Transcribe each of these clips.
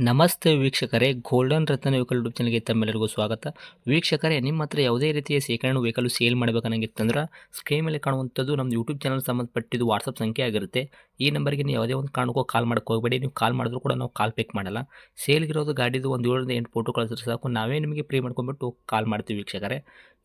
ನಮಸ್ತೆ ವೀಕ್ಷಕರೇ, ಗೋಲ್ಡನ್ ರತ್ನ vehicle YouTube ಚಾನಲ್ಗೆ ತಮ್ಮೆಲ್ಲರಿಗೂ ಸ್ವಾಗತ. ವೀಕ್ಷಕರೇ, ನಿಮ್ಮ ಹತ್ರ ಯಾವುದೇ ರೀತಿಯ ಶೇಖರಣೆ ವೆಹಿಕಲ್ ಸೇಲ್ ಮಾಡಬೇಕನ್ನಂಗಿತ್ತಂದ್ರೆ ಸ್ಕ್ರೀನ್ ಮೇಲೆ ಕಾಣುವಂಥದ್ದು ನಮ್ಮ ಯೂಟ್ಯೂಬ್ ಚಾನಲ್ ಸಂಬಂಧಪಟ್ಟಿದ್ದು ವಾಟ್ಸಪ್ ಸಂಖ್ಯೆ ಆಗಿರುತ್ತೆ. ಈ ನಂಬರ್ಗೆ ನೀವು ಯಾವುದೇ ಒಂದು ಕಾರಣಕ್ಕೂ ಕಾಲ್ ಮಾಡಕ್ಕೆ ಹೋಗಬೇಡಿ. ನೀವು ಕಾಲ್ ಮಾಡಿದ್ರು ಕೂಡ ನಾವು ಕಾಲ್ ಪಿಕ್ ಮಾಡಲ್ಲ. ಸೇಲ್ಗಿರೋದು ಗಾಡಿದು ಒಂದು 7ರಿಂದ 8 ಫೋಟೋ ಕಳಿಸಿದ್ರೆ ಸಾಕು, ನಾವೇ ನಿಮಗೆ ಪ್ರೀ ಮಾಡ್ಕೊಂಡ್ಬಿಟ್ಟು ಕಾಲ್ ಮಾಡ್ತೀವಿ ವೀಕ್ಷಕರೇ.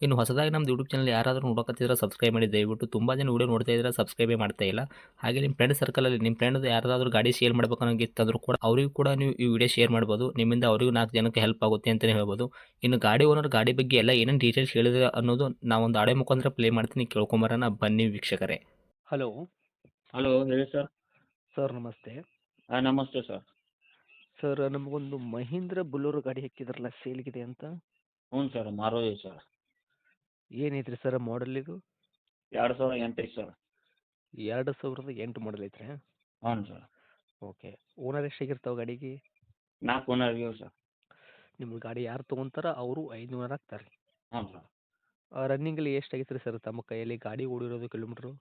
ಇನ್ನು ಹೊಸದಾಗಿ ನಮ್ಮದು ಯೂಟ್ಯೂಬ್ ಚಾನಲ್ ಯಾರಾದರೂ ನೋಡಕತ್ತಿದ್ರೆ ಸಬ್ಸ್ಕ್ರೈಬ್ ಮಾಡಿ ದಯವಿಟ್ಟು. ತುಂಬ ಜನ ವೀಡಿಯೋ ನೋಡ್ತಾ ಇದ್ದಾರೆ, ಸಬ್ಸ್ಕ್ರೈಬೇ ಮಾಡ್ತಾ ಇಲ್ಲ. ಹಾಗೆ ನಿಮ್ಮ ಫ್ರೆಂಡ್ ಸರ್ಕಲಲ್ಲಿ ನಿಮ್ಮ ಫ್ರೆಂಡ್ ಯಾರಾದರೂ ಗಾಡಿ ಸೇಲ್ ಮಾಡ್ಬೇಕನ್ನೋಂಗಿತ್ತಂದ್ರೂ ಕೂಡ ಅವರಿಗೂ ಕೂಡ ನೀವು ಈ ವಿಡಿಯೋ ಶೇರ್ ಮಾಡ್ಬೋದು. ನಿಮ್ಮಿಂದ ಅವರಿಗೂ 4 ಜನಕ್ಕೆ ಹೆಲ್ಪ್ ಆಗುತ್ತೆ ಅಂತಲೇ ಹೇಳ್ಬೋದು. ಇನ್ನು ಗಾಡಿ ಓನರ್ ಗಾಡಿ ಬಗ್ಗೆ ಎಲ್ಲ ಏನೇನು ಡೀಟೇಲ್ಸ್ ಹೇಳಿದ್ರೆ ಅನ್ನೋದು ನಾವೊಂದು ಆಡಿಯೋ ಮುಖಾಂತರ ಪ್ಲೇ ಮಾಡ್ತೀನಿ, ಕೇಳ್ಕೊಂಬರೋಣ ಬನ್ನಿ ವೀಕ್ಷಕರೇ. ಹಲೋ ಹಲೋ ಹೇಳಿ ಸರ್. ಸರ್, ನಮಸ್ತೆ. ನಮಸ್ತೆ ಸರ್. ಸರ್, ನಮಗೊಂದು ಮಹೀಂದ್ರ ಬುಲೋರೋ ಗಾಡಿ ಹಾಕಿದ್ರಲ್ಲ, ಸೇಲ್ಗಿದೆ ಅಂತ. ಹ್ಞೂ ಸರ್, ಮಾರುತಿ ಸರ್. ಏನೈತ್ರಿ ಸರ್ ಮಾಡಲ್ ಇದು? 2008 ಐತೆ ಸರ್. 2008 ಮಾಡಲ್ ಐತ್ರಿ? ಹ್ಞೂ ಸರ್. ಓಕೆ. ಓನರ್ ಎಷ್ಟಾಗಿರ್ತಾವೆ ಗಾಡಿಗೆ? 4 ಓನರ್ ಇದ್ದೀವಿ ಸರ್. ನಿಮ್ಮ ಗಾಡಿ ಯಾರು ತೊಗೊಂತಾರ ಅವರು 5 ಓನರ್ ಆಗ್ತಾರೆ. ಹ್ಞೂ ಸರ್. ರನ್ನಿಂಗಲ್ಲಿ ಎಷ್ಟಾಗೈತೆ ರೀ ಸರ್ ತಮ್ಮ ಕೈಯಲ್ಲಿ ಗಾಡಿ ಓಡಿರೋದು ಕಿಲೋಮೀಟ್ರು?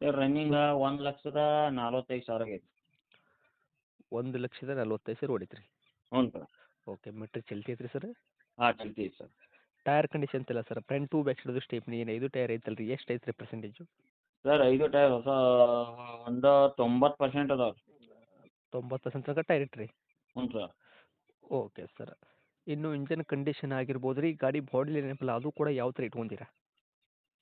ಸರ್ ರನ್ನಿಂಗ್ 1,45,000 ಆಗೈತೆ. 1,45,000 ಹೊಡಿತ್ರಿ? ಹ್ಞೂ ಸರ್. ಓಕೆ. ಮೀಟ್ರ್ ಚಲ್ತಿ ಐತ್ರಿ ಸರ್? ಹಾಂ ಚಲ್ತಿ ಐತೆ ಸರ್. ಟೈರ್ ಕಂಡೀಷನ್ಸ್ ಇಲ್ಲ ಸರ್? ಫ್ರಂಟ್ ಟು ಬ್ಯಾಕ್ ಸೈಡ್ದು ಸ್ಟೇಪ್ನಿ ಏನು 5 ಟೈರ್ ಐತಲ್ರಿ, ಎಷ್ಟು ಐತ್ರಿ ಪರ್ಸೆಂಟೇಜು? ಸರ್ 5 ಟೈರ್ ಹೊಸ ಒಂದು 90% ಅದಾವೆ. 90% ತನಕ ಟೈರ್ ಇಟ್ರಿ? ಹ್ಞೂ ಸರ್. Okay sir. ಇನ್ನು ಇಂಜನ್ ಕಂಡೀಷನ್ ಆಗಿರ್ಬೋದು ರೀ, ಗಾಡಿ ಬಾಡಿ ಏನಪ್ಪಲ್ಲ ಅದು ಕೂಡ ಯಾವ ಥರ ಇಟ್ಕೊಂಡಿರಾ?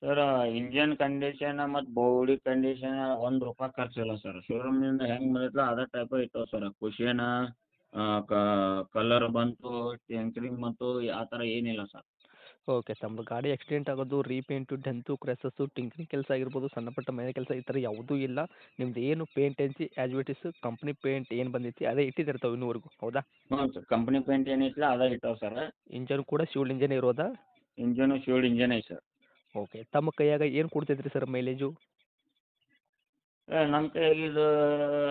ಸರ್ ಇಂಜನ್ ಕಂಡೀಷನ್ ಮತ್ತು ಬಾಡಿ ಕಂಡೀಷನ್ ₹1 ಖರ್ಚಿಲ್ಲ ಸರ್. ಶೋರೂಮ್ನಿಂದ ಹೆಂಗೆ ಬಂದಿತ್ತಲ್ಲ ಅದೇ ಟೈಪ್ ಇಟ್ಟವು ಸರ್. ಕುಷನ್ ಕಲರ್ ಬಂತು, ಟಿಂಕರಿಂಗ್ ಬಂತು, ಆ ಥರ ಏನಿಲ್ಲ ಸರ್. ಓಕೆ. ತಮ್ಮದು ಗಾಡಿ ಆಕ್ಸಿಡೆಂಟ್ ಆಗೋದು, ರೀಪೇಂಟು, ಡೆಂತು, ಕ್ರ್ಯಾಸಸ್ಸು, ಟಿಂಕರಿಂಗ್ ಕೆಲಸ ಆಗಿರ್ಬೋದು, ಸಣ್ಣ ಪುಟ್ಟ ಮನೆ ಕೆಲಸ ಈ ಥರ ಯಾವುದೂ ಇಲ್ಲ. ನಿಮ್ದು ಏನು ಪೇಂಟ್ ಹಚ್ಚಿ as it is company paint ಏನು ಬಂದೈತಿ ಅದೇ ಇಟ್ಟಿದ್ದಿರ್ತಾವೆ ಇನ್ನೂವರೆಗೂ, ಹೌದಾ? ಹ್ಞೂ ಸರ್. ಕಂಪ್ನಿ ಪೇಂಟ್ ಏನೈತಿಲ್ಲ ಅದೇ ಇಟ್ಟವು ಸರ್. ಇಂಜನ್ ಕೂಡ ಶಿವ್ಡ್ ಇಂಜನ್ ಇರೋದಾ? ಇಂಜನು ಶಿವ್ಡ್ ಇಂಜನ್ ಐತೆ ಸರ್. ಓಕೆ. ತಮ್ಮ ಕೈಯಾಗ ಏನು ಕೊಡ್ತೈತ್ರಿ ಸರ್ ಮೈಲೇಜು? ನಮ್ಮ ಕೈಯಾಗ ಇದು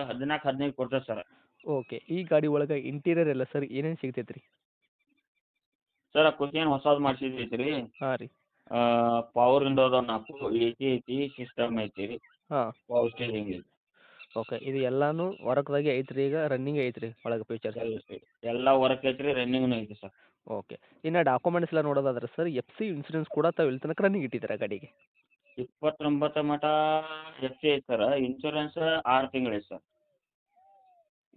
14, 15 ಕೊಡ್ತದೆ ಸರ್. ಓಕೆ. ಈ ಗಾಡಿ ಒಳಗೆ ಇಂಟೀರಿಯರ್ ಎಲ್ಲ ಸರ್ ಏನೇನು ಸಿಗ್ತೈತೆ ರೀ? ಸರ್ ಕುಷನ್ ಹೊಸದು ಮಾಡಿಸಿದ್ದು ರೀ. ಹಾಂ ರೀ. ಪವರ್ ವಿಂಡೋ ಅದಾವೆ 4, AC ಐತಿ, ಸಿಸ್ಟಮ್ ಐತಿ, ಹಾಂ. ಪವರ್ ಸ್ಟೀರಿಂಗ್ ಐತಿ. ಓಕೆ. ಇದು ಎಲ್ಲಾನು ವರ್ಕ್ದಾಗೆ ಐತ್ರಿ, ಈಗ ರನ್ನಿಂಗ್ ಐತ್ರಿ ಒಳಗೆ ಫೀಚರ್ಸ್? ಎಲ್ಲ ವರ್ಕ್ ಐತಿ ರೀ, ರನ್ನಿಂಗ್ನು ಐತಿ ಸರ್. ಓಕೆ. ಇನ್ನು ಡಾಕ್ಯುಮೆಂಟ್ಸ್ ಎಲ್ಲ ನೋಡೋದಾದ್ರೆ ಸರ್, FC ಇನ್ಸೂರೆನ್ಸ್ ಕೂಡ ತಾವು ಇಲ್ಲಿ ತನಕ ರನ್ನಿಂಗ್ ಇಟ್ಟಿದ್ದೀರಾ ಗಾಡಿಗೆ? 29 ಮಟ FC ಐತಿ ಸರ್. ಇನ್ಶೂರೆನ್ಸ್ 6 ತಿಂಗಳು ಐತಿ ಸರ್.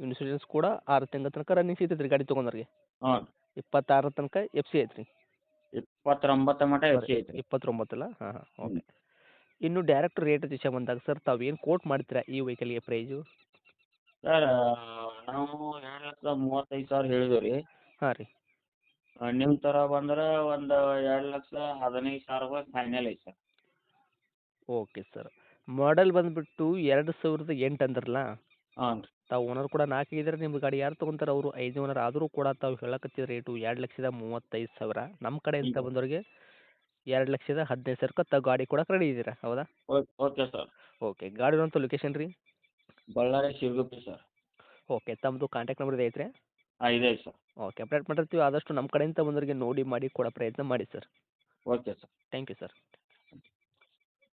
ಇನ್ಸೂರೆನ್ಸ್ ಕೂಡ 6 ತಿಂಗಳ ತನಕ ರನ್ನಿಂಗ್ ಸಿಗ್ತೈತೆ ರೀ ಗಾಡಿ ತೊಗೊಂಡ್ರಿಗೆ? ಹ್ಞೂ. 26 ತನಕ FC ಐತ್ರಿ? 29 ಮಟ FC ಐತಿ ರೀ. 29 ಅಲ್ಲ? ಹಾಂ ಹಾಂ. ಓಕೆ. ಇನ್ನು ಡೈರೆಕ್ಟ್ ರೇಟ್ ವಿಷಯ ಬಂದಾಗ ಸರ್, ತಾವು ಏನು ಕೋಟ್ ಮಾಡ್ತೀರಾ ಈ ವೆಹಿಕಲ್ಗೆ ಪ್ರೈಸು? ಸರ್ ನಾವು 2,35,000 ಹೇಳಿದ್ದೀವಿ ರೀ. ಹಾಂ ರೀ. ನಿಮ್ಮ ಥರ ಬಂದ್ರೆ ಒಂದು 2,15,000 ಫೈನಲ್ ಐತಿ ಸರ್. Okay sir. ಮಾಡೆಲ್ ಬಂದುಬಿಟ್ಟು 2008 ಅಂದ್ರಲ್ಲ? ಹಾಂ ರೀ. ತಾವು ಓನರ್ ಕೂಡ 4 ಆಗಿದ್ದಾರೆ. ನಿಮ್ಮ ಗಾಡಿ ಯಾರು ತೊಗೊಂತಾರೆ ಅವರು 5 ಓನರ್ ಆದರೂ ಕೂಡ ತಾವು ಹೇಳಕತ್ತಿದ ರೇಟು 2,35,000. ನಮ್ಮ ಕಡೆಯಿಂದ ಬಂದವರಿಗೆ 2,15,000ಕ್ಕೆ ತಾವು ಗಾಡಿ ಕೊಡಕ್ಕೆ ರೆಡಿ ಇದ್ದೀರಾ, ಹೌದಾ? Okay sir. ಓಕೆ. ಗಾಡಿ ಇರೋಂಥ ಲೊಕೇಶನ್ ರೀ? ಬಳ್ಳಾರಿ ಶಿರಗುಪ್ಪಿ ಸರ್. ಓಕೆ. ತಮ್ಮದು ಕಾಂಟ್ಯಾಕ್ಟ್ ನಂಬರ್ ಇದೆ ಐತ್ರಿ? ಹಾಂ ಇದೆ ಸರ್. ಓಕೆ. ಅಪ್ಡೇಟ್ ಮಾಡಿರ್ತೀವಿ. ಆದಷ್ಟು ನಮ್ಮ ಕಡೆಯಿಂದ ಬಂದವರಿಗೆ ನೋಡಿ ಮಾಡಿ ಕೊಡೋ ಪ್ರಯತ್ನ ಮಾಡಿ sir. Okay sir. Thank you sir.